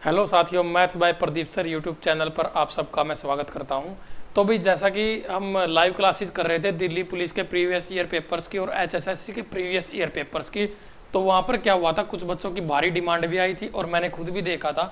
Hello साथियों, maths by Pradeep sir YouTube channel पर आप सबका मैं स्वागत करता हूं। तो भी जैसा कि हम लाइव क्लासेस कर रहे थे दिल्ली पुलिस के प्रीवियस ईयर पेपर्स की और एचएसएससी के प्रीवियस ईयर पेपर्स की, तो वहां पर क्या हुआ था, कुछ बच्चों की भारी डिमांड भी आई थी और मैंने खुद भी देखा था।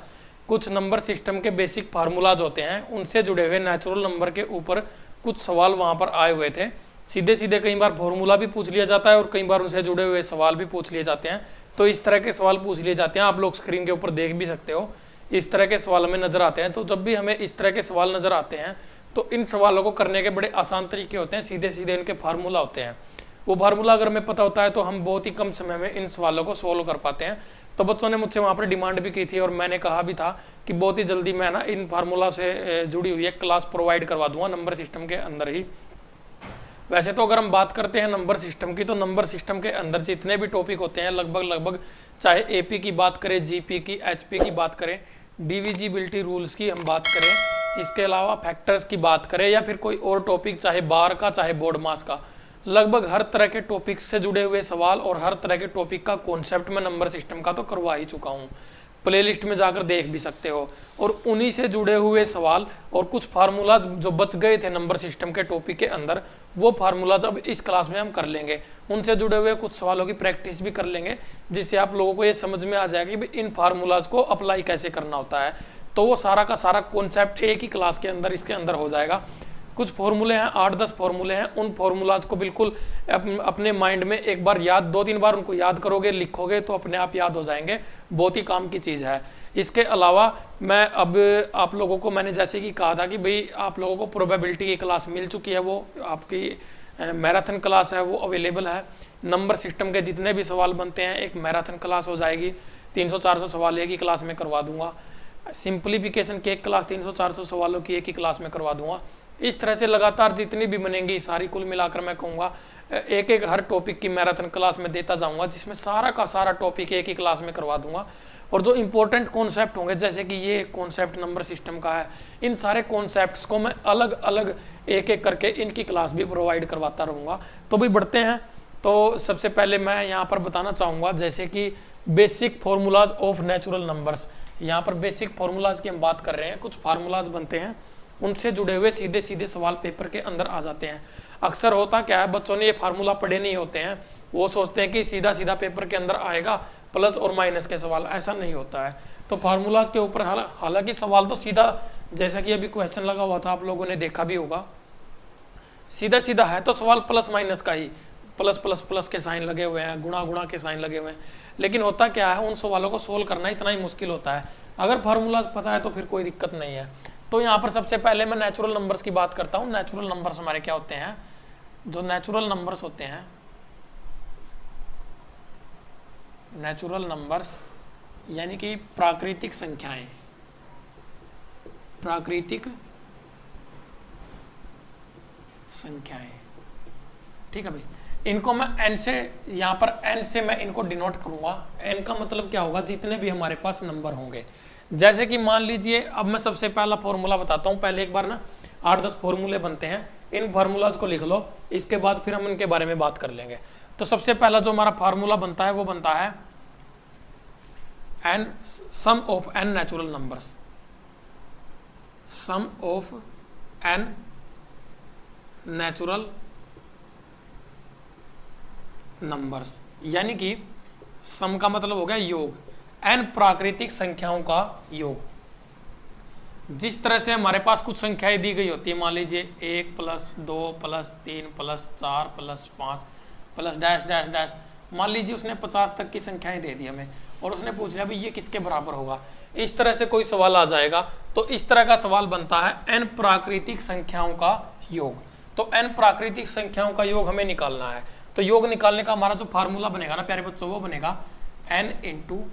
कुछ नंबर सिस्टम के बेसिक फार्मूलाज होते हैं, उनसे जुड़े हुए नेचुरल नंबर के ऊपर कुछ सवाल वहाँ पर आए हुए थे। सीधे सीधे कई बार फॉर्मूला भी पूछ लिया जाता है और कई बार उनसे जुड़े हुए सवाल भी पूछ लिए जाते हैं। तो इस तरह के सवाल पूछ लिए जाते हैं, आप लोग स्क्रीन के ऊपर देख भी सकते हो। इस तरह के सवाल हमें नजर आते हैं। तो जब भी हमें इस तरह के सवाल नजर आते हैं तो इन सवालों को करने के बड़े आसान तरीके होते हैं, सीधे सीधे इनके फार्मूला होते हैं। वो फार्मूला अगर हमें पता होता है तो हम बहुत ही कम समय में इन सवालों को सोल्व कर पाते हैं। तो बच्चों ने मुझसे वहाँ पर डिमांड भी की थी और मैंने कहा भी था कि बहुत ही जल्दी मैं ना इन फार्मूला से जुड़ी हुई एक क्लास प्रोवाइड करवा दूंगा नंबर सिस्टम के अंदर ही। वैसे तो अगर हम बात करते हैं नंबर सिस्टम की, तो नंबर सिस्टम के अंदर जितने भी टॉपिक होते हैं लगभग चाहे एपी की बात करें, जीपी की, एचपी की बात करें, डिविजिबिलिटी रूल्स की हम बात करें, इसके अलावा फैक्टर्स की बात करें या फिर कोई और टॉपिक चाहे बार का चाहे बोर्ड मास का, लगभग हर तरह के टॉपिक से जुड़े हुए सवाल और हर तरह के टॉपिक का कॉन्सेप्ट मैं नंबर सिस्टम का तो करवा ही चुका हूँ। प्लेलिस्ट में जाकर देख भी सकते हो। और उन्हीं से जुड़े हुए सवाल और कुछ फार्मूलाज जो बच गए थे नंबर सिस्टम के टॉपिक के अंदर, वो फार्मूलाज अब इस क्लास में हम कर लेंगे। उनसे जुड़े हुए कुछ सवालों की प्रैक्टिस भी कर लेंगे, जिससे आप लोगों को ये समझ में आ जाएगा कि इन फार्मूलाज को अप्लाई कैसे करना होता है। तो वो सारा का सारा कॉन्सेप्ट एक ही क्लास के अंदर इसके अंदर हो जाएगा। कुछ फॉर्मूले हैं, 8-10 फॉर्मूले हैं, उन फॉर्मूलाज को बिल्कुल अपने माइंड में एक बार याद, 2-3 बार उनको याद करोगे, लिखोगे तो अपने आप याद हो जाएंगे। बहुत ही काम की चीज़ है। इसके अलावा मैं अब आप लोगों को, मैंने जैसे कि कहा था कि भाई आप लोगों को प्रोबेबिलिटी की क्लास मिल चुकी है, वो आपकी मैराथन क्लास है, वो अवेलेबल है। नंबर सिस्टम के जितने भी सवाल बनते हैं एक मैराथन क्लास हो जाएगी। 300-400 सवाल एक ही क्लास में करवा दूंगा। सिंप्लीफिकेशन की एक क्लास 300-400 सवालों की एक ही क्लास में करवा दूंगा। इस तरह से लगातार जितनी भी बनेंगी सारी कुल मिलाकर मैं कहूँगा एक एक हर टॉपिक की मैराथन क्लास में देता जाऊंगा, जिसमें सारा का सारा टॉपिक एक ही क्लास में करवा दूंगा। और जो इंपॉर्टेंट कॉन्सेप्ट होंगे, जैसे कि ये कॉन्सेप्ट नंबर सिस्टम का है, इन सारे कॉन्सेप्ट्स को मैं अलग अलग एक एक करके इनकी क्लास भी प्रोवाइड करवाता रहूँगा। तो भी बढ़ते हैं। तो सबसे पहले मैं यहाँ पर बताना चाहूँगा, जैसे कि basic formulas of natural numbers. यहाँ पर बेसिक फॉर्मूलाज की हम बात कर रहे हैं। कुछ फार्मूलाज बनते हैं, उनसे जुड़े हुए सीधे सीधे सवाल पेपर के अंदर आ जाते हैं। अक्सर होता क्या है, बच्चों ने ये फार्मूला पढ़े नहीं होते हैं, वो सोचते हैं कि सीधा सीधा पेपर के अंदर आएगा प्लस और माइनस के सवाल। ऐसा नहीं होता है। तो फार्मूलाज के ऊपर हालांकि सवाल तो सीधा, जैसा कि अभी क्वेश्चन लगा हुआ था, आप लोगों ने देखा भी होगा, सीधा सीधा है तो सवाल प्लस माइनस का ही, प्लस प्लस प्लस के साइन लगे हुए हैं, गुणा गुणा के साइन लगे हुए हैं। लेकिन होता क्या है, उन सवालों को सोल्व करना इतना ही मुश्किल होता है। अगर फार्मूलाज पता है तो फिर कोई दिक्कत नहीं है। तो यहाँ पर सबसे पहले मैं नेचुरल नंबर्स की बात करता हूँ। नेचुरल नंबर्स हमारे क्या होते हैं? जो नेचुरल नंबर्स होते हैं, नेचुरल नंबर्स यानी कि प्राकृतिक संख्याएं, प्राकृतिक संख्याएं, ठीक है भाई। इनको मैं n से, यहाँ पर n से मैं इनको डिनोट करूंगा। n का मतलब क्या होगा? जितने भी हमारे पास नंबर होंगे। जैसे कि मान लीजिए, अब मैं सबसे पहला फॉर्मूला बताता हूँ। पहले एक बार ना 8-10 फॉर्मूले बनते हैं, इन फार्मूलाज को लिख लो, इसके बाद फिर हम इनके बारे में बात कर लेंगे। तो सबसे पहला जो हमारा फार्मूला बनता है वो बनता है n sum of n natural numbers, sum of n natural numbers, यानी कि सम का मतलब हो गया योग, n प्राकृतिक संख्याओं का योग। जिस तरह से हमारे पास कुछ संख्याएं दी गई होती है, मान लीजिए 1 + 2 + 3 + 4 + 5 + डैश डैश डैश, मान लीजिए उसने 50 तक की संख्याएं दे दी हमें और उसने पूछ लिया भाई ये किसके बराबर होगा। इस तरह से कोई सवाल आ जाएगा। तो इस तरह का सवाल बनता है n प्राकृतिक संख्याओं का योग। तो n प्राकृतिक संख्याओं का योग हमें निकालना है। तो योग निकालने का हमारा जो फार्मूला बनेगा ना प्यारे बच्चों, वो बनेगा n ×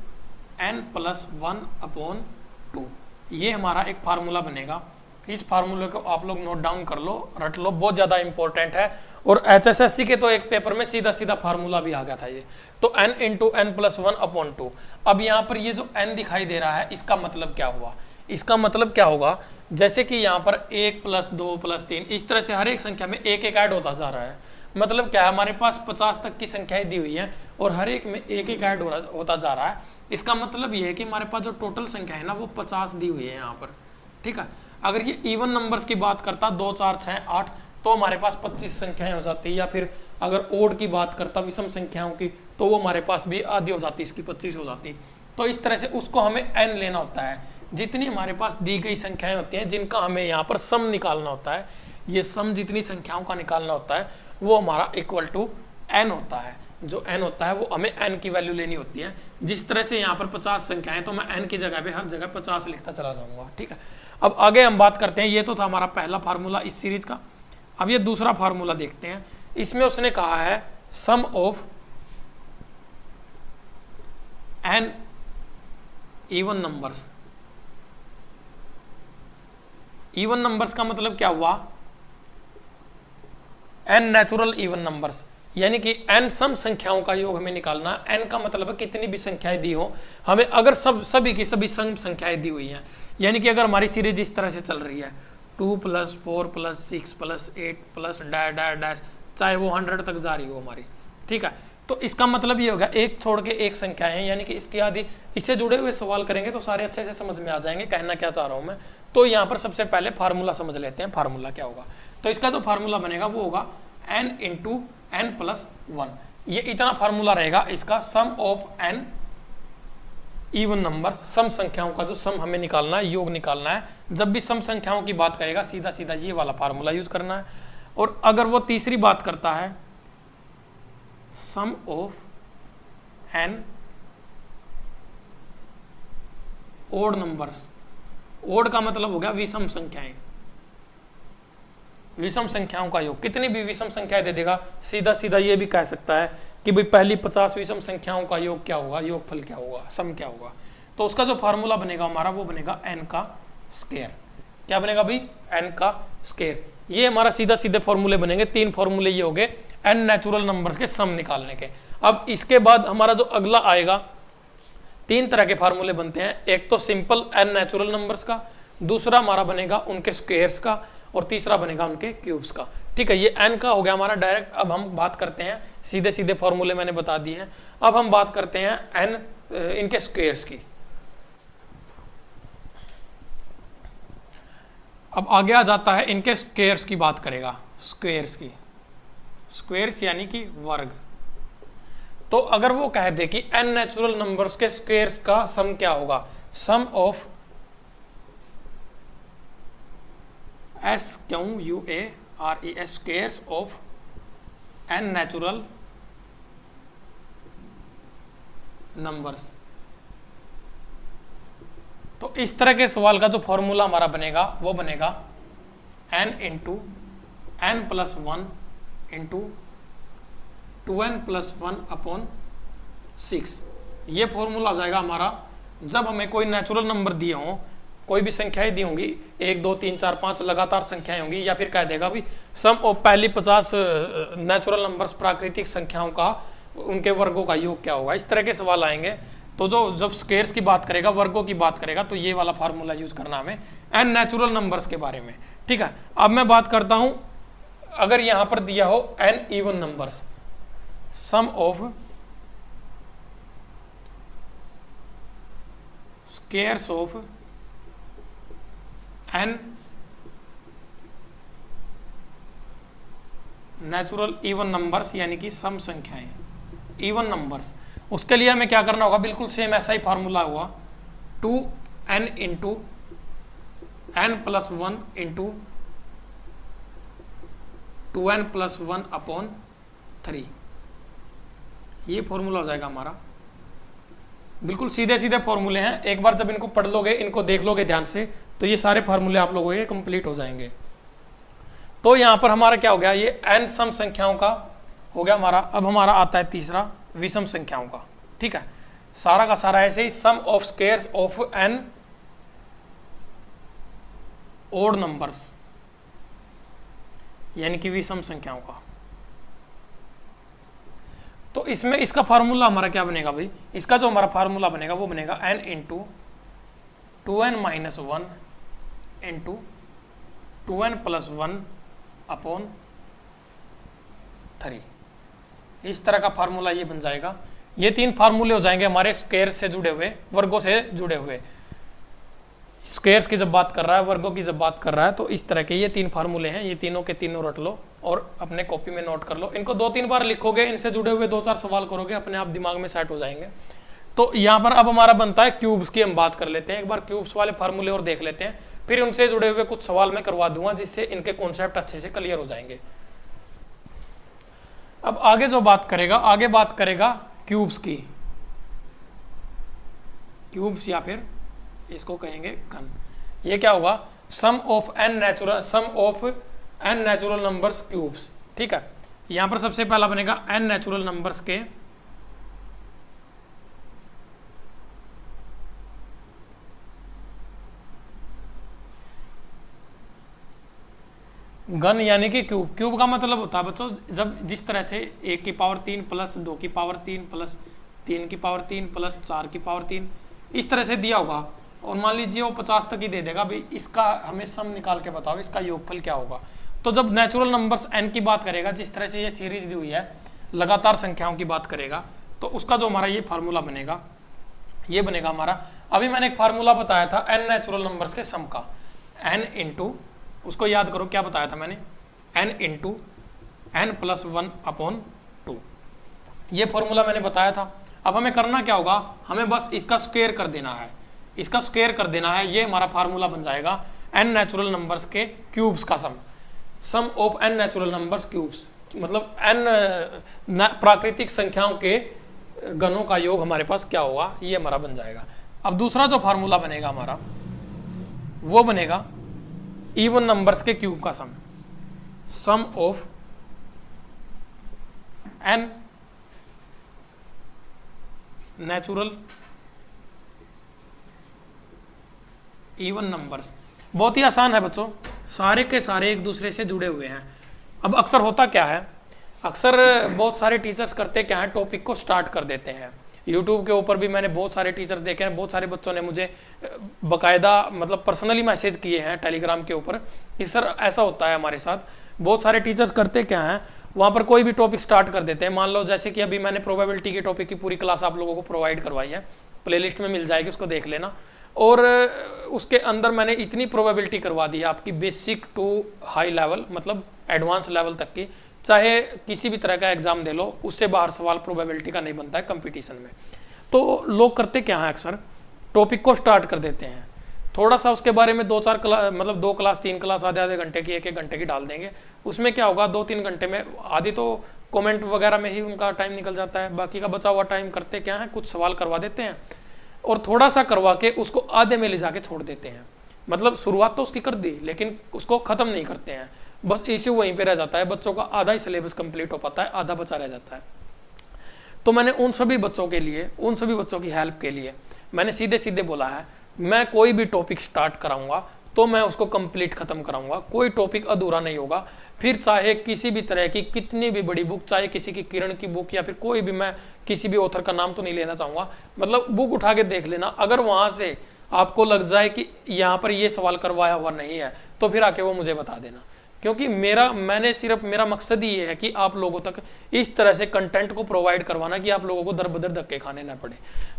n + 1/2। ये हमारा एक फार्मूला बनेगा। इस फार्मूले को आप लोग नोट डाउन कर लो, रट लो, बहुत ज्यादा इंपॉर्टेंट है। और एचएसएससी के तो एक पेपर में सीधा सीधा फार्मूला भी आ गया था ये। तो n × n + 1/2। अब यहाँ पर ये जो n दिखाई दे रहा है, इसका मतलब क्या हुआ? इसका मतलब क्या होगा? जैसे कि यहाँ पर 1 + 2 + 3, इस तरह से हर एक संख्या में एक एक ऐड होता जा रहा है। मतलब क्या है, हमारे पास 50 तक की संख्याएं दी हुई हैं और हर एक में एक एक ऐड होता जा रहा है। इसका मतलब ये है कि हमारे पास जो टोटल संख्या है ना वो 50 दी हुई है यहाँ पर, ठीक है। अगर ये इवन नंबर्स की बात करता 2 4 6 8 तो हमारे पास 25 संख्याएं हो जाती, या फिर अगर ओड की बात करता विषम संख्याओं की तो वो हमारे पास भी आधी हो जाती, इसकी 25 हो जाती। तो इस तरह से उसको हमें n लेना होता है, जितनी हमारे पास दी गई संख्याएं होती हैं जिनका हमें यहाँ पर सम निकालना होता है, ये सम जितनी संख्याओं का निकालना होता है वो हमारा इक्वल टू n होता है। जो n होता है वो हमें n की वैल्यू लेनी होती है। जिस तरह से यहाँ पर 50 संख्याएं तो मैं n की जगह पे हर जगह 50 लिखता चला जाऊंगा, ठीक है। अब आगे हम बात करते हैं, ये तो था हमारा पहला फार्मूला इस सीरीज का। अब ये दूसरा फार्मूला देखते हैं। इसमें उसने कहा है sum of n even numbers. Even numbers का मतलब क्या हुआ, n नेचुरल इवन नंबर्स, यानी कि n सम संख्याओं का योग हमें निकालना है। n का मतलब है कितनी भी संख्याएं दी हो हमें, अगर सभी की सभी सम संख्याएं दी हुई हैं, यानी कि अगर हमारी सीरीज इस तरह से चल रही है 2 + 4 + 6 + 8 + डैश डैश डैश, चाहे वो 100 तक जा रही हो हमारी, ठीक है। तो इसका मतलब ये होगा एक छोड़ के एक संख्या है, यानी कि इसकी आधी। इससे जुड़े हुए सवाल करेंगे तो सारे अच्छे से समझ में आ जाएंगे कहना क्या चाह रहा हूं मैं। तो यहाँ पर सबसे पहले फार्मूला समझ लेते हैं, फार्मूला क्या होगा। तो इसका जो फार्मूला बनेगा वो होगा n × n + 1। ये इतना फार्मूला रहेगा इसका, सम ऑफ n इवन नंबर, सम संख्याओं का जो सम हमें निकालना है, योग निकालना है। जब भी सम संख्याओं की बात करेगा सीधा सीधा ये वाला फार्मूला यूज करना है। और अगर वो तीसरी बात करता है sum of n odd numbers, odd का मतलब हो गया विषम संख्याएं, विषम संख्याओं का योग। कितनी भी विषम संख्याएं दे देगा सीधा सीधा ये भी कह सकता है कि भाई पहली 50 विषम संख्याओं का योग क्या होगा, योगफल क्या होगा, सम क्या होगा। तो उसका जो फार्मूला बनेगा हमारा वो बनेगा n का स्क्वायर। क्या बनेगा भाई, n का स्क्वायर। ये हमारा सीधा सीधे फॉर्मूले बनेंगे। 3 फॉर्मूले ये हो गए n नेचुरल नंबर्स के सम निकालने के। अब इसके बाद हमारा जो अगला आएगा, 3 तरह के फार्मूले बनते हैं। एक तो सिंपल n नेचुरल नंबर्स का, दूसरा हमारा बनेगा उनके स्क्वायर्स का, और तीसरा बनेगा उनके क्यूब्स का, ठीक है। ये n का हो गया हमारा डायरेक्ट। अब हम बात करते हैं सीधे सीधे फॉर्मूले मैंने बता दिए हैं। अब हम बात करते हैं n इनके स्क्वायर्स की। अब आगे आ जाता है इनके स्क्वायर्स की बात करेगा, स्क्वायर्स की, स्क्वायर्स यानी कि वर्ग। तो अगर वो कह दे कि n नेचुरल नंबर्स के स्क्वायर्स का सम क्या होगा, sum of SQUARES squares of n natural numbers. तो इस तरह के सवाल का जो फॉर्मूला हमारा बनेगा वो बनेगा n × n + 1 × 2n + 1 / 6। ये फॉर्मूला आ जाएगा हमारा जब हमें कोई नेचुरल नंबर दिए हों, कोई भी संख्याएं दी होंगी, 1 2 3 4 5 लगातार संख्याएं होंगी, या फिर कह देगा भी सम ऑफ पहली 50 नेचुरल नंबर्स प्राकृतिक संख्याओं का उनके वर्गों का योग क्या होगा। इस तरह के सवाल आएंगे तो जो जब स्क्वायर्स की बात करेगा, वर्गों की बात करेगा, तो ये वाला फार्मूला यूज करना हमें n नेचुरल नंबर्स के बारे में, ठीक है। अब मैं बात करता हूं, अगर यहां पर दिया हो n even numbers, sum of squares of n natural even numbers, यानी कि सम संख्याएं इवन नंबर्स। उसके लिए हमें क्या करना होगा, बिल्कुल सेम ऐसा ही फार्मूला हुआ, 2n × n + 1 × 2n + 1 / 3। ये फॉर्मूला हो जाएगा हमारा। बिल्कुल सीधे सीधे फॉर्मूले हैं, एक बार जब इनको पढ़ लोगे, इनको देख लोगे ध्यान से, तो ये सारे फार्मूले आप लोगों के कंप्लीट हो जाएंगे। तो यहां पर हमारा क्या हो गया, ये n सम संख्याओं का हो गया हमारा। अब हमारा आता है तीसरा विषम संख्याओं का, ठीक है। सारा का सारा ऐसे ही, sum of squares of n odd numbers, यानी कि विषम संख्याओं का। तो इसमें इसका फार्मूला हमारा क्या बनेगा भाई, इसका जो हमारा फार्मूला बनेगा वो बनेगा n × 2n - 1 × 2n + 1 / 3। इस तरह का फार्मूला ये बन जाएगा। ये 3 फार्मूले हो जाएंगे हमारे स्क्वायर से जुड़े हुए, वर्गों से जुड़े हुए। स्क्वायर्स की जब बात कर रहा है, वर्गों की जब बात कर रहा है, तो इस तरह के ये 3 फार्मूले हैं। ये तीनों के तीनों रट लो और अपने कॉपी में नोट कर लो। इनको 2-3 बार लिखोगे, इनसे जुड़े हुए 2-4 सवाल करोगे, अपने आप दिमाग में सेट हो जाएंगे। तो यहाँ पर अब हमारा बनता है क्यूब्स की। हम बात कर लेते हैं एक बार क्यूब्स वाले फार्मूले और देख लेते हैं, फिर उनसे जुड़े हुए कुछ सवाल मैं करवा दूंगा जिससे इनके कॉन्सेप्ट अच्छे से क्लियर हो जाएंगे। अब आगे जो बात करेगा, आगे बात करेगा क्यूब्स की। क्यूब्स या फिर इसको कहेंगे घन। ये क्या होगा? Sum of n natural numbers cubes. ठीक है, यहां पर सबसे पहला बनेगा n नेचुरल नंबर्स के घन यानी कि क्यूब। क्यूब का मतलब होता है बच्चों, जब जिस तरह से 1 की पावर 3 प्लस 2 की पावर 3 प्लस 3 की पावर 3 प्लस 4 की पावर 3 इस तरह से दिया होगा, और मान लीजिए वो 50 तक ही दे देगा, भाई इसका हमें सम निकाल के बताओ, इसका योगफल क्या होगा। तो जब नेचुरल नंबर्स n की बात करेगा, जिस तरह से ये सीरीज दी हुई है, लगातार संख्याओं की बात करेगा, तो उसका जो हमारा ये फार्मूला बनेगा, ये बनेगा हमारा। अभी मैंने एक फार्मूला बताया था n नेचुरल नंबर्स के सम का, n इंटू, उसको याद करो क्या बताया था मैंने, n इंटू n प्लस 1/2। ये फॉर्मूला मैंने बताया था। अब हमें करना क्या होगा, हमें बस इसका स्क्वायर कर देना है, इसका स्क्वायर कर देना है। ये हमारा फार्मूला बन जाएगा n नेचुरल नंबर्स के क्यूब्स का sum of n natural numbers cubes, मतलब n प्राकृतिक संख्याओं के घनों का योग हमारे पास क्या होगा, ये हमारा बन जाएगा। अब दूसरा जो फार्मूला बनेगा हमारा, वो बनेगा इवन नंबर्स के क्यूब का sum of n natural even numbers. बहुत ही आसान है बच्चों, सारे के सारे एक दूसरे से जुड़े हुए हैं। अब अक्सर होता क्या है, अक्सर बहुत सारे टीचर्स करते क्या है, टॉपिक को स्टार्ट कर देते हैं। यूट्यूब के ऊपर भी मैंने बहुत सारे टीचर्स देखे हैं, बहुत सारे बच्चों ने मुझे बकायदा मतलब पर्सनली मैसेज किए हैं टेलीग्राम के ऊपर कि सर ऐसा होता है हमारे साथ। बहुत सारे टीचर्स करते क्या हैं, वहाँ पर कोई भी टॉपिक स्टार्ट कर देते हैं। मान लो जैसे कि अभी मैंने प्रोबेबिलिटी के टॉपिक की पूरी क्लास आप लोगों को प्रोवाइड करवाई है, प्लेलिस्ट में मिल जाएगी, उसको देख लेना। और उसके अंदर मैंने इतनी प्रोबेबिलिटी करवा दी है आपकी, बेसिक टू हाई लेवल, मतलब एडवांस लेवल तक की। चाहे किसी भी तरह का एग्जाम दे लो, उससे बाहर सवाल प्रोबेबिलिटी का नहीं बनता है कंपटीशन में। तो लोग करते क्या हैं, अक्सर टॉपिक को स्टार्ट कर देते हैं, थोड़ा सा उसके बारे में 2-4 क्लास, मतलब 2 क्लास 3 क्लास आधे घंटे की, 1-1 घंटे की डाल देंगे। उसमें क्या होगा, 2-3 घंटे में आधी तो कमेंट वगैरह में ही उनका टाइम निकल जाता है। बाकी का बचा हुआ टाइम करते क्या है, कुछ सवाल करवा देते हैं और थोड़ा सा करवा के उसको आधे में ले जाके छोड़ देते हैं। मतलब शुरुआत तो उसकी कर दी, लेकिन उसको खत्म नहीं करते हैं, बस इश्यू वहीं पे रह जाता है। बच्चों का आधा ही सिलेबस कंप्लीट हो पाता है, आधा बचा रह जाता है। तो मैंने उन सभी बच्चों के लिए, उन सभी बच्चों की हेल्प के लिए मैंने सीधे सीधे बोला है, मैं कोई भी टॉपिक स्टार्ट कराऊंगा तो मैं उसको कंप्लीट खत्म कराऊंगा, कोई टॉपिक अधूरा नहीं होगा। फिर चाहे किसी भी तरह की कितनी भी बड़ी बुक, चाहे किसी की किरण की बुक या फिर कोई भी, मैं किसी भी ऑथर का नाम तो नहीं लेना चाहूंगा, मतलब बुक उठा के देख लेना। अगर वहां से आपको लग जाए कि यहाँ पर ये सवाल करवाया हुआ नहीं है, तो फिर आके वो मुझे बता देना। क्योंकि मेरा मकसद ही ये है कि आप लोगों तक इस तरह से कंटेंट को प्रोवाइड करवाना कि आप लोगों को दर बदर धक्के खाने ना पड़े।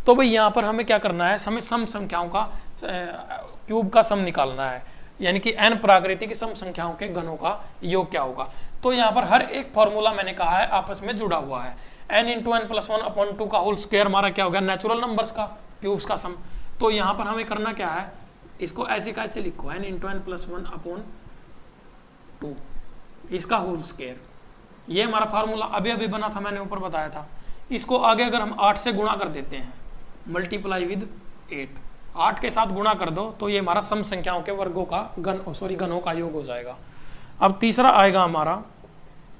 तो भाई यहाँ पर हमें क्या करना है, हमें सम संख्याओं का क्यूब का सम निकालना है, यानी कि n प्राकृतिक सम संख्याओं के घनों का योग क्या होगा। तो यहाँ पर हर एक फॉर्मूला मैंने कहा है आपस में जुड़ा हुआ है। n इंटू n प्लस 1/2 का होल स्क्वायर हमारा क्या हो गया, नेचुरल नंबर्स का क्यूब्स का सम। तो यहाँ पर हमें करना क्या है, इसको ऐसे कैसे लिखो, n इंटू n प्लस 1/2 इसका होल स्क्वायर। ये हमारा फार्मूला अभी अभी बना था, मैंने ऊपर बताया था। इसको आगे अगर हम 8 से गुणा कर देते हैं, मल्टीप्लाई विद 8 के साथ गुणा कर दो, तो ये हमारा सम संख्याओं के वर्गों का घनों का योग हो जाएगा। अब तीसरा आएगा हमारा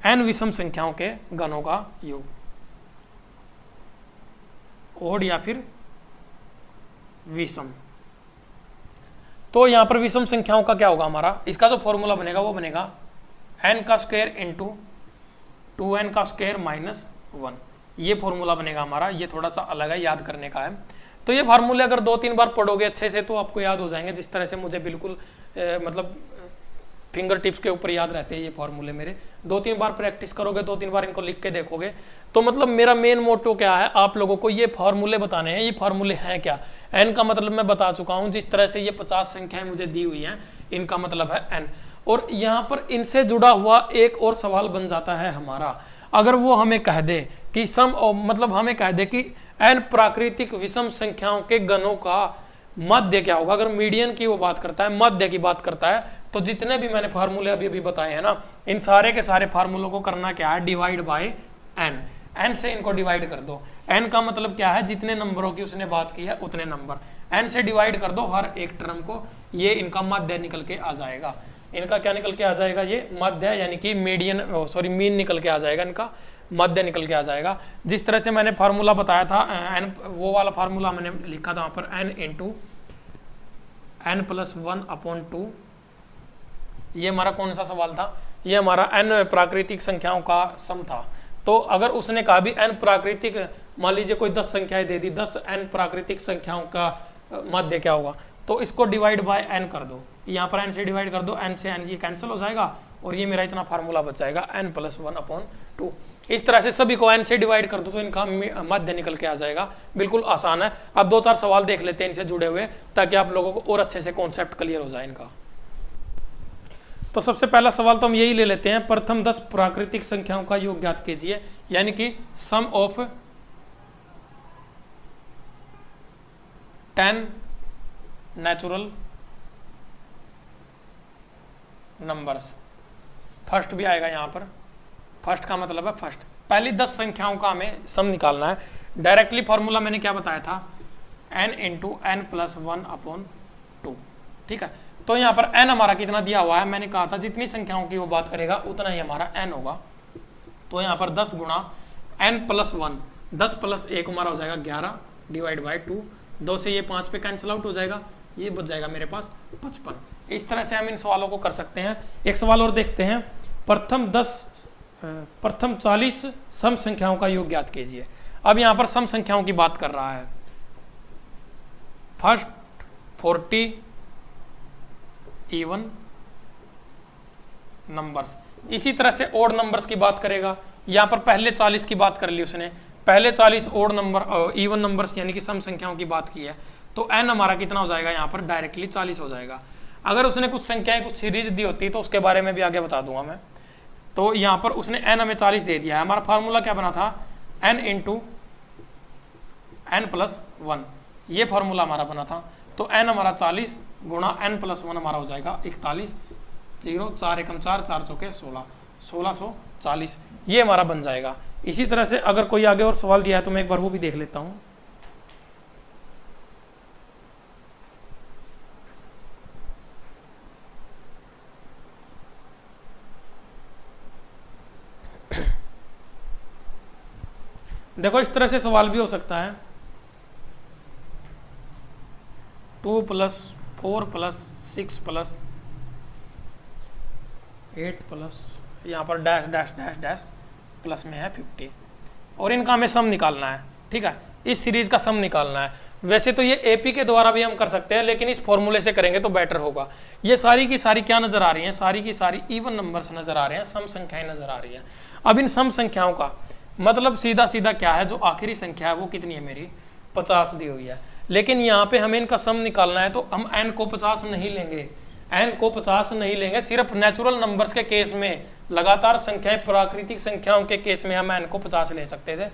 n विषम संख्याओं के घनों का योग, ओड या फिर विषम। तो यहां पर विषम संख्याओं का क्या होगा हमारा, इसका जो फॉर्मूला बनेगा वो बनेगा n का स्क्वायर इंटू 2n का स्क्वायर माइनस 1। ये फॉर्मूला बनेगा हमारा, ये थोड़ा सा अलग है, याद करने का है। तो ये फार्मूले अगर 2-3 बार पढ़ोगे अच्छे से तो आपको याद हो जाएंगे, जिस तरह से मुझे बिल्कुल मतलब फिंगर टिप्स के ऊपर याद रहते हैं ये फॉर्मूले मेरे। 2-3 बार प्रैक्टिस करोगे, 2-3 बार इनको लिख के देखोगे तो मतलब मेरा मेन मोटो क्या है, आप लोगों को ये फॉर्मूले बताने हैं। ये फॉर्मूले हैं क्या, एन का मतलब मैं बता चुका हूं, जिस तरह से ये 50 संख्याएं मुझे दी हुई हैं इनका मतलब है एन। और यहाँ पर इनसे जुड़ा हुआ एक और सवाल बन जाता है हमारा, अगर वो हमें कह दे कि सम मतलब हमें कह दे कि एन प्राकृतिक विषम संख्याओं के गणों का मध्य क्या होगा। अगर मीडियन की वो बात करता है, मध्य की बात करता है, तो जितने भी मैंने फार्मूले अभी अभी बताए हैं ना, इन सारे के सारे फार्मूलों को करना क्या है, डिवाइड बाय एन। एन से इनको डिवाइड कर दो। एन का मतलब क्या है, जितने नंबरों की उसने बात की है उतने नंबर, एन से डिवाइड कर दो हर एक टर्म को, ये इनका मध्य निकल के आ जाएगा। इनका क्या निकल के आ जाएगा, ये मध्य यानी कि मीडियन सॉरी मीन निकल के आ जाएगा, इनका मध्य निकल के आ जाएगा। जिस तरह से मैंने फार्मूला बताया था एन, वो वाला फार्मूला मैंने लिखा था वहां पर एन इंटू एन प्लस 1/2। ये हमारा कौन सा सवाल था, ये हमारा एन प्राकृतिक संख्याओं का सम था। तो अगर उसने कहा भी एन प्राकृतिक, मान लीजिए कोई 10 संख्याएं दे दी, 10 एन प्राकृतिक संख्याओं का मध्य क्या होगा, तो इसको डिवाइड बाय एन कर दो, यहाँ पर एन से डिवाइड कर दो, एन से एन ये कैंसिल हो जाएगा और ये मेरा इतना फार्मूला बच जाएगा एन प्लस 1/2। इस तरह से सभी को एन से डिवाइड कर दो तो इनका मध्य निकल के आ जाएगा। बिल्कुल आसान है। अब 2-4 सवाल देख लेते हैं इनसे जुड़े हुए, ताकि आप लोगों को और अच्छे से कॉन्सेप्ट क्लियर हो जाए इनका। तो सबसे पहला सवाल तो हम यही ले लेते हैं, प्रथम 10 प्राकृतिक संख्याओं का योग ज्ञात कीजिए, यानी कि सम ऑफ 10 नेचुरल नंबर्स। फर्स्ट भी आएगा यहाँ पर, फर्स्ट का मतलब है फर्स्ट, पहली 10 संख्याओं का हमें सम निकालना है। डायरेक्टली फॉर्मूला मैंने क्या बताया था, n इंटू एन प्लस 1/2। ठीक है, तो यहाँ पर n हमारा कितना दिया हुआ है, मैंने कहा था जितनी संख्याओं की वो बात करेगा उतना ही हमारा n होगा। तो यहाँ पर 10 गुणा n प्लस 1, 10 प्लस 1 हमारा हो जाएगा 11 डिवाइड बाई 2, 2 से ये 5 पे कैंसिल आउट हो जाएगा, ये बच जाएगा मेरे पास 55। इस तरह से हम इन सवालों को कर सकते हैं। एक सवाल और देखते हैं, प्रथम 40 सम संख्याओं का योग ज्ञात कीजिए। अब यहाँ पर सम संख्याओं की बात कर रहा है, फर्स्ट 40 इवन नंबर्स। इसी तरह से ओड नंबर्स की बात करेगा, यहाँ पर पहले 40 की बात कर ली उसने, पहले 40 ओड नंबर इवन नंबर्स यानी कि सम संख्याओं की बात की है, तो n हमारा कितना हो जाएगा, यहाँ पर डायरेक्टली 40 हो जाएगा। अगर उसने कुछ संख्याएं कुछ सीरीज दी होती तो उसके बारे में भी आगे बता दूंगा मैं। तो यहाँ पर उसने n हमें 40 दे दिया है, हमारा फार्मूला क्या बना था, n इंटू एन प्लस 1, ये फार्मूला हमारा बना था। तो n हमारा 40 गुणा n प्लस 1 हमारा हो जाएगा 41, 0 4 एकम 4 4 चौके 16, 1640, ये हमारा बन जाएगा। इसी तरह से अगर कोई आगे और सवाल दिया है तो मैं एक बार वो भी देख लेता हूँ। देखो इस तरह से सवाल भी हो सकता है, 2 + 4 + 6 + 8 प्लस यहाँ पर dash dash dash dash plus में है 50, और इनका हमें सम निकालना है। ठीक है, इस सीरीज का सम निकालना है। वैसे तो ये एपी के द्वारा भी हम कर सकते हैं, लेकिन इस फॉर्मूले से करेंगे तो बेटर होगा। ये सारी की सारी क्या नजर आ रही हैं, सारी की सारी इवन नंबर्स नजर आ रहे हैं, सम संख्याएं नजर आ रही हैं। अब इन सम संख्याओं का मतलब सीधा सीधा क्या है, जो आखिरी संख्या है वो कितनी है मेरी, 50 दी हुई है। लेकिन यहाँ पे हमें इनका सम निकालना है, तो हम n को 50 नहीं लेंगे, n को 50 नहीं लेंगे। सिर्फ नेचुरल नंबर्स के केस में, लगातार संख्याएं प्राकृतिक संख्याओं के केस में हम n को 50 ले सकते थे।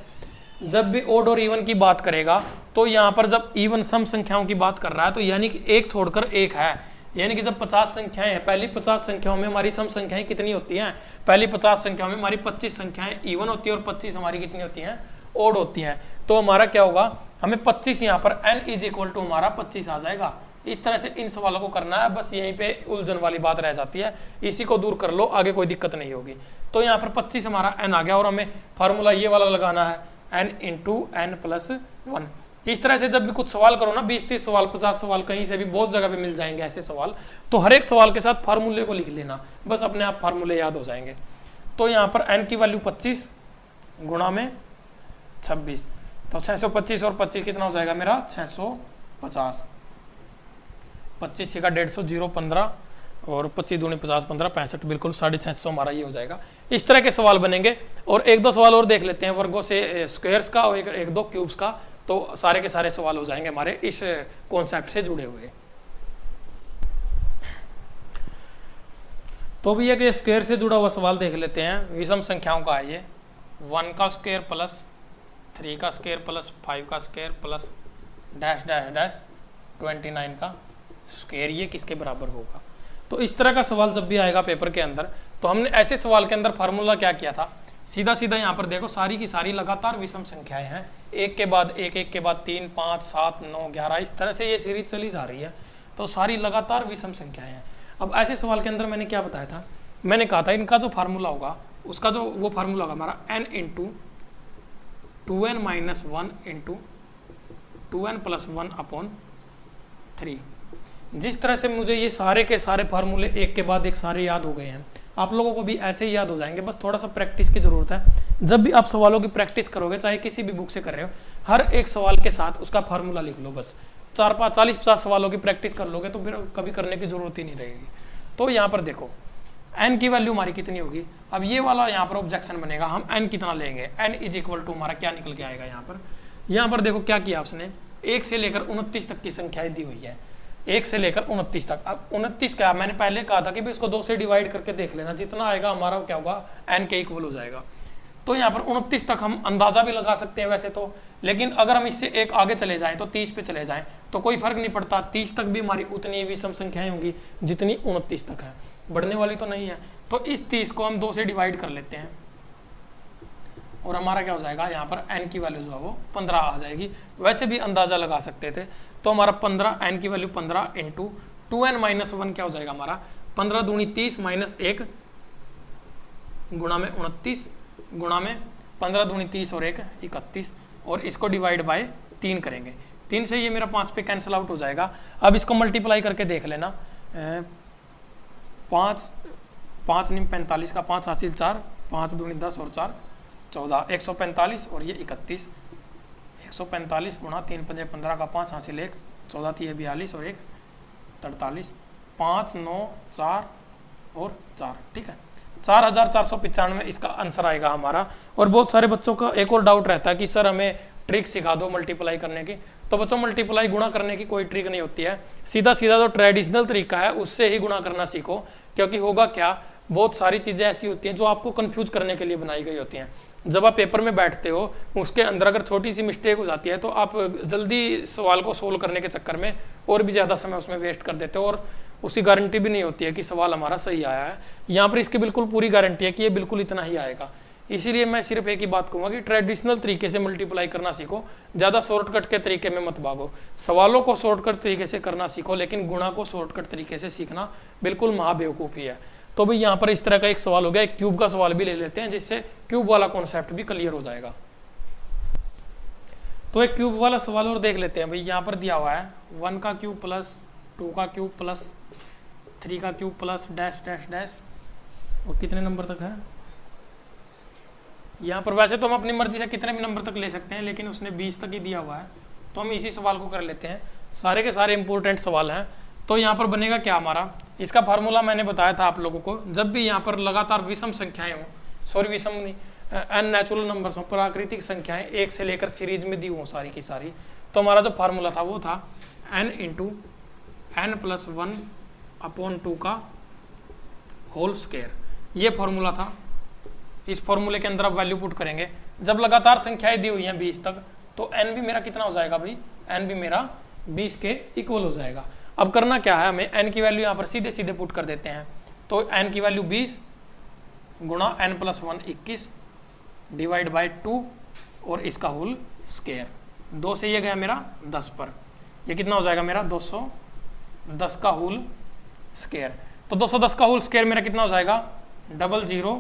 जब भी ओड और इवन की बात करेगा तो यहाँ पर जब इवन सम संख्याओं की बात कर रहा है तो यानी कि एक छोड़कर एक है, यानी कि जब 50 संख्याएं हैं, पहली 50 संख्याओं में हमारी सम संख्याएं कितनी होती हैं, पहली 50 संख्याओं में हमारी 25 संख्याएं इवन होती है और 25 हमारी कितनी होती हैं, ओड होती हैं। तो हमारा क्या होगा, हमें 25 यहाँ पर n = हमारा 25 आ जाएगा। इस तरह से इन सवालों को करना है, बस यहीं पे उलझन वाली बात रह जाती है, इसी को दूर कर लो, आगे कोई दिक्कत नहीं होगी। तो यहाँ पर 25 हमारा n आ गया, और हमें फार्मूला ये वाला लगाना है, n × n + 1। इस तरह से जब भी कुछ सवाल करो ना, 20-30 सवाल 50 सवाल कहीं से भी बहुत जगह पे मिल जाएंगे ऐसे सवाल, तो हर एक सवाल के साथ फार्मूले को लिख लेना, बस अपने आप फार्मूले याद हो जाएंगे। तो यहाँ पर n की वैल्यू 25 गुणा में 26, तो 625 और 25 कितना हो जाएगा मेरा 650, 25 का 150, 0 15, और 25 दूनी 50 15 65, बिल्कुल 650 हमारा ये हो जाएगा। इस तरह के सवाल बनेंगे। और एक दो सवाल और देख लेते हैं वर्गों से स्क्वायर्स का और एक दो क्यूब्स का, तो सारे के सारे सवाल हो जाएंगे हमारे इस कॉन्सेप्ट से जुड़े हुए। तो भी एक स्क्वायर से जुड़ा हुआ सवाल देख लेते हैं। विषम संख्याओं का है ये, 1 का स्क्वायर प्लस 3 का स्क्वायर प्लस 5 का square plus dash dash dash 29 का स्क्वायर, ये किसके बराबर होगा। तो इस तरह का सवाल जब भी आएगा पेपर के अंदर, तो हमने ऐसे सवाल के अंदर फार्मूला क्या किया था, सीधा सीधा यहाँ पर देखो सारी की सारी लगातार विषम संख्याएं हैं, एक के बाद एक, एक के बाद 3 5 7 9 11, इस तरह से ये सीरीज चली जा रही है, तो सारी लगातार विषम संख्याएं हैं। अब ऐसे सवाल के अंदर मैंने क्या बताया था, मैंने कहा था इनका जो फार्मूला होगा, उसका जो वो फार्मूला होगा हमारा n into 2n minus 1 into 2n plus 1 upon 3। जिस तरह से मुझे ये सारे के सारे फार्मूले एक के बाद एक सारे याद हो गए हैं, आप लोगों को भी ऐसे ही याद हो जाएंगे, बस थोड़ा सा प्रैक्टिस की जरूरत है। जब भी आप सवालों की प्रैक्टिस करोगे, चाहे किसी भी बुक से कर रहे हो, हर एक सवाल के साथ उसका फार्मूला लिख लो, बस 40-50 सवालों की प्रैक्टिस कर लोगे तो फिर कभी करने की जरूरत ही नहीं रहेगी। तो यहाँ पर देखो n की वैल्यू हमारी कितनी होगी, अब ये वाला यहाँ पर ऑब्जेक्शन बनेगा, हम n कितना लेंगे, n इज इक्वल टू हमारा क्या निकल के आएगा यहाँ पर देखो क्या किया उसने, 1 से लेकर 29 तक की संख्याएं दी हुई है, 1 से लेकर 29 तक। अब 29 क्या, मैंने पहले कहा था कि भाई इसको 2 से डिवाइड करके देख लेना, जितना आएगा हमारा क्या होगा, n के इक्वल हो जाएगा। तो यहाँ पर 29 तक हम अंदाजा भी लगा सकते हैं वैसे तो, लेकिन अगर हम इससे एक आगे चले जाएं तो 30 पे चले जाएं तो कोई फर्क नहीं पड़ता, 30 तक भी हमारी उतनी विषम संख्याएं होंगी जितनी 29 तक है, बढ़ने वाली तो नहीं है। तो इस 30 को हम 2 से डिवाइड कर लेते हैं और हमारा क्या हो जाएगा, यहाँ पर n की वैल्यू जो है वो 15 आ जाएगी। वैसे भी अंदाजा लगा सकते थे, तो हमारा 15, n की वैल्यू 15 इंटू 2n माइनस 1 क्या हो जाएगा हमारा, 15 दूनी 30 माइनस 1 गुणा में 29 गुणा में 15 दूनी 30 और 1 31, और इसको डिवाइड बाय 3 करेंगे, 3 से ये मेरा 5 पे कैंसिल आउट हो जाएगा। अब इसको मल्टीप्लाई करके देख लेना, 5 नहीं 45 का 5 हासिल 4, 5 दूनी 10 और 4 14, 145 और ये 31, 145 गुणा 3 पंजे 15 का 5 हासिल 1, 14 थी 42 और 1 43, 5 9 4 और 4, ठीक है 4495 इसका आंसर आएगा हमारा। और बहुत सारे बच्चों का एक और डाउट रहता है कि सर हमें ट्रिक सिखा दो मल्टीप्लाई करने की। तो बच्चों मल्टीप्लाई गुणा करने की कोई ट्रिक नहीं होती है, सीधा सीधा जो ट्रेडिशनल तरीका है उससे ही गुणा करना सीखो। क्योंकि होगा क्या, बहुत सारी चीज़ें ऐसी होती हैं जो आपको कंफ्यूज करने के लिए बनाई गई होती हैं। जब आप पेपर में बैठते हो उसके अंदर अगर छोटी सी मिस्टेक हो जाती है तो आप जल्दी सवाल को सोल्व करने के चक्कर में और भी ज़्यादा समय उसमें वेस्ट कर देते हो, और उसकी गारंटी भी नहीं होती है कि सवाल हमारा सही आया है। यहाँ पर इसकी बिल्कुल पूरी गारंटी है कि ये बिल्कुल इतना ही आएगा। इसीलिए मैं सिर्फ एक ही बात कहूँगा कि ट्रेडिशनल तरीके से मल्टीप्लाई करना सीखो, ज़्यादा शॉर्टकट के तरीके में मत भागो। सवालों को शॉर्टकट तरीके से करना सीखो, लेकिन गुणा को शॉर्टकट तरीके से सीखना बिल्कुल महाबेवकूफ़ी है। तो भाई यहाँ पर इस तरह का एक सवाल हो गया, एक क्यूब का सवाल भी ले लेते हैं जिससे क्यूब वाला कॉन्सेप्ट भी क्लियर हो जाएगा। तो एक क्यूब वाला सवाल और देख लेते हैं। भाई यहाँ पर दिया हुआ है 1 का क्यूब प्लस 2 का क्यूब प्लस 3 का cube plus dash dash dash, और कितने नंबर तक है यहाँ पर। वैसे तो हम अपनी मर्जी से कितने भी नंबर तक ले सकते हैं, लेकिन उसने 20 तक ही दिया हुआ है, तो हम इसी सवाल को कर लेते हैं। सारे के सारे इंपॉर्टेंट सवाल हैं। तो यहाँ पर बनेगा क्या हमारा, इसका फार्मूला मैंने बताया था आप लोगों को, जब भी यहाँ पर लगातार विषम संख्याएं हो, सॉरी विषम नहीं, एन नेचुरल नंबर्स हो, प्राकृतिक संख्याएं 1 से लेकर सीरीज में दी हो सारी की सारी, तो हमारा जो फार्मूला था वो था n into n plus 1 upon 2 का होल स्क्वायर, ये फॉर्मूला था। इस फॉर्मूले के अंदर आप वैल्यू पुट करेंगे, जब लगातार संख्याएं दी हुई हैं 20 तक, तो n भी मेरा कितना हो जाएगा भाई, n भी मेरा 20 के इक्वल हो जाएगा। अब करना क्या है, हमें n की वैल्यू यहाँ पर सीधे सीधे पुट कर देते हैं। तो n की वैल्यू 20 गुणा n प्लस 1 21 डिवाइड बाई 2 और इसका होल स्क्वायर, 2 से ये गया मेरा 10 पर, ये कितना हो जाएगा मेरा 210 का होल स्क्वायर। तो 210 का होल स्क्वायर मेरा कितना हो जाएगा 00,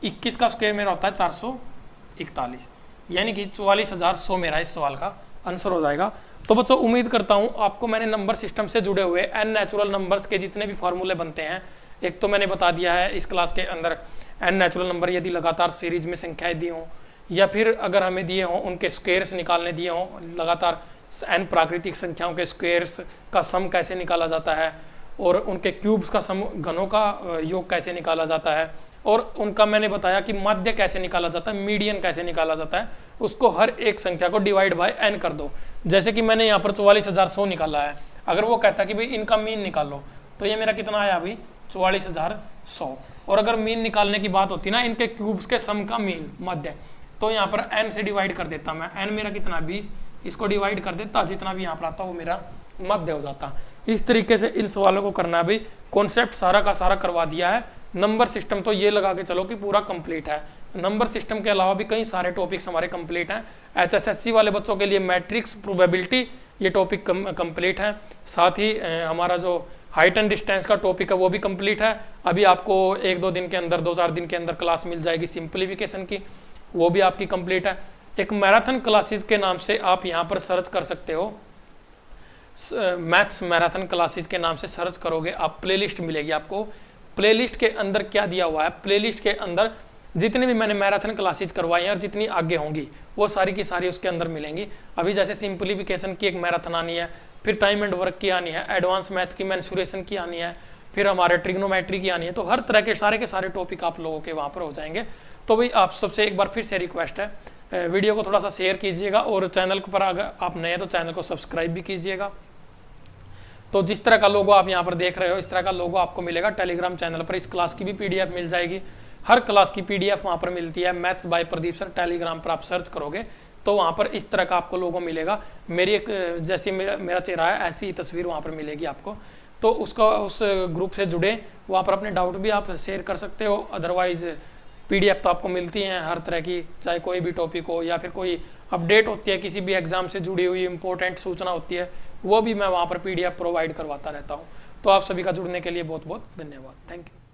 21 का स्क्वायर मेरा होता है 441, यानी कि 44,100 मेरा इस सवाल का आंसर हो जाएगा। तो बच्चों उम्मीद करता हूँ आपको मैंने नंबर सिस्टम से जुड़े हुए एन नेचुरल नंबर्स के जितने भी फॉर्मूले बनते हैं, एक तो मैंने बता दिया है इस क्लास के अंदर एन नेचुरल नंबर यदि लगातार सीरीज में संख्याएं दी हों, या फिर अगर हमें दिए हों उनके स्क्वायर्स निकालने दिए हों, लगातार एन प्राकृतिक संख्याओं के स्क्वायर्स का सम कैसे निकाला जाता है, और उनके क्यूब्स का घनों का योग कैसे निकाला जाता है, और उनका मैंने बताया कि माध्य कैसे निकाला जाता है, मीडियन कैसे निकाला जाता है। उसको हर एक संख्या को डिवाइड बाय n कर दो। जैसे कि मैंने यहाँ पर 44,100 निकाला है, अगर वो कहता है कि भाई इनका मीन निकालो, तो ये मेरा कितना आया अभी 44,100। और अगर मीन निकालने की बात होती ना इनके क्यूब्स के सम का मीन मध्य, तो यहाँ पर n से डिवाइड कर देता मैं, n मेरा कितना 20, इसको डिवाइड कर देता, जितना भी यहाँ पर आता वो मेरा मध्य हो जाता। इस तरीके से इन सवालों को करना है। भाई कॉन्सेप्ट सारा का सारा करवा दिया है। नंबर सिस्टम तो ये लगा के चलो कि पूरा कंप्लीट है। नंबर सिस्टम के अलावा भी कई सारे टॉपिक्स हमारे कंप्लीट हैं। HSSC वाले बच्चों के लिए मैट्रिक्स, प्रोबेबिलिटी, ये टॉपिक कंप्लीट है। साथ ही हमारा जो हाइट एंड डिस्टेंस का टॉपिक है वो भी कंप्लीट है। अभी आपको 1-2 दिन के अंदर, 2-4 दिन के अंदर क्लास मिल जाएगी सिंप्लीफिकेशन की, वो भी आपकी कंप्लीट है। एक मैराथन क्लासेस के नाम से आप यहाँ पर सर्च कर सकते हो, मैथ्स मैराथन क्लासेस के नाम से सर्च करोगे आप, प्लेलिस्ट मिलेगी आपको। प्लेलिस्ट के अंदर क्या दिया हुआ है, प्लेलिस्ट के अंदर जितनी भी मैंने मैराथन क्लासेस करवाई हैं और जितनी आगे होंगी वो सारी की सारी उसके अंदर मिलेंगी। अभी जैसे सिंप्लीफिकेशन की एक मैराथन आनी है, फिर टाइम एंड वर्क की आनी है, एडवांस मैथ की मेंसुरेशन की आनी है, फिर हमारे ट्रिग्नोमेट्री की आनी है। तो हर तरह के सारे टॉपिक आप लोगों के वहाँ पर हो जाएंगे। तो भाई आप सबसे एक बार फिर से रिक्वेस्ट है, वीडियो को थोड़ा सा शेयर कीजिएगा, और चैनल पर अगर आप नए तो चैनल को सब्सक्राइब भी कीजिएगा। तो जिस तरह का लोगो आप यहाँ पर देख रहे हो, इस तरह का लोगो आपको मिलेगा टेलीग्राम चैनल पर। इस क्लास की भी PDF मिल जाएगी, हर क्लास की PDF वहाँ पर मिलती है। Maths by Pradeep sir Telegram पर आप सर्च करोगे तो वहाँ पर इस तरह का आपको लोगो मिलेगा। मेरी एक जैसे मेरा चेहरा है ऐसी ही तस्वीर वहाँ पर मिलेगी आपको। तो उस ग्रुप से जुड़े, वहाँ पर अपने डाउट भी आप शेयर कर सकते हो। अदरवाइज PDF तो आपको मिलती हैं हर तरह की, चाहे कोई भी टॉपिक हो या फिर कोई अपडेट होती है, किसी भी एग्जाम से जुड़ी हुई इंपॉर्टेंट सूचना होती है, वो भी मैं वहाँ पर PDF प्रोवाइड करवाता रहता हूँ। तो आप सभी का जुड़ने के लिए बहुत बहुत धन्यवाद। Thank you.